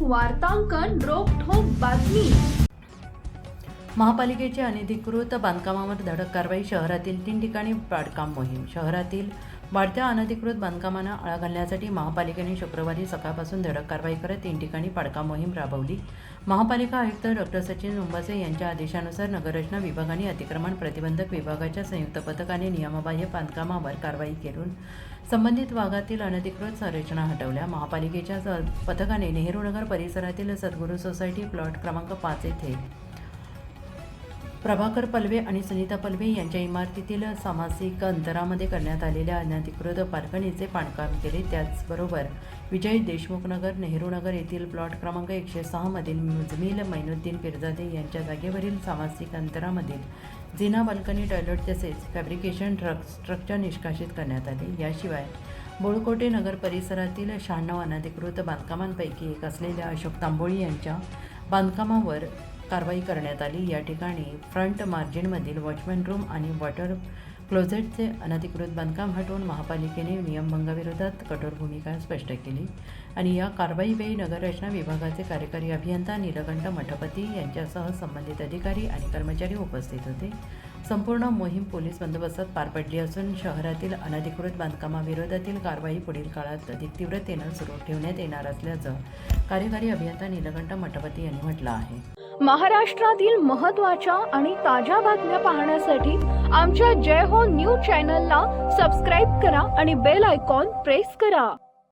वार्तांकन रोखठोक बातमी। महापालिकेच्या अनधिकृत बांधकामावर धडक कारवाई। शहरातील 3 ठिकाणी पाडकाम मोहीम। शहरातील वाढत्या अनधिकृत बांधकामांना आळा घालण्यासाठी महापालिकेने शुक्रवारी सकाळपासून धडक कारवाई करत 3 ठिकाणी पाडकाम मोहीम राबवली। महापालिका आयुक्त डॉ. सचिन उंबासे यांच्या आदेशानुसार नगररचना विभाग आणि अतिक्रमण प्रतिबंधक विभागाच्या संयुक्त पथकाने नियमबाह्य बांधकामावर कारवाई करून संबंधित भागातील अनधिकृत संरचना हटवल्या। महापालिकेच्या पथकाने नेहरूनगर परिसरातील सद्गुरू सोसायटी प्लॉट क्रमांक 5 येथे प्रभाकर पल्वे आणि सुनीता पल्वे यांच्या इमारतीतील सामासिक अंतरामध्ये करण्यात आलेल्या अनधिकृत बाल्कनीचे बांधकाम केले। त्याचबरोबर विजय देशमुख नगर, नेहरूनगर येथील प्लॉट क्रमांक 106 मधील मुजमिल मैनुद्दीन पिरजादे यांच्या जागेवरील सामासिक अंतरामधील जिना बाल्कनी, टॉयलेट तसेच फॅब्रिकेशन स्ट्रक्चर निष्कासित करण्यात आले। याशिवाय बोळकोटे नगर परिसरातील 96 अनधिकृत बांधकामांपैकी एक असलेल्या अशोक तांबोळी यांच्या बांधकामावर कारवाई करण्यात आली। या ठिकाणी फ्रंट मार्जिनमधील वॉचमॅन रूम आणि वॉटर क्लोजेटचे अनधिकृत बांधकाम हटवून महापालिकेने नियमभंगाविरोधात कठोर भूमिका स्पष्ट केली आणि या कारवाईवेळी नगररचना विभागाचे कार्यकारी अभियंता नीलकंठ मठपती यांच्यासह संबंधित अधिकारी आणि कर्मचारी उपस्थित होते। संपूर्ण मोहीम पोलीस बंदोबस्तात पार पडली असून शहरातील अनधिकृत बांधकामाविरोधातील कारवाई पुढील काळात अधिक तीव्रतेने सुरू ठेवण्यात येणार असल्याचं कार्यकारी अभियंता नीलकंठ मठपती यांनी म्हटलं आहे। महाराष्ट्रातील महत्त्वाच्या आणि ताज्या बातम्या पाहण्यासाठी आमच्या जय हो न्यूज चॅनलला सबस्क्राईब करा आणि बेल आयकॉन प्रेस करा।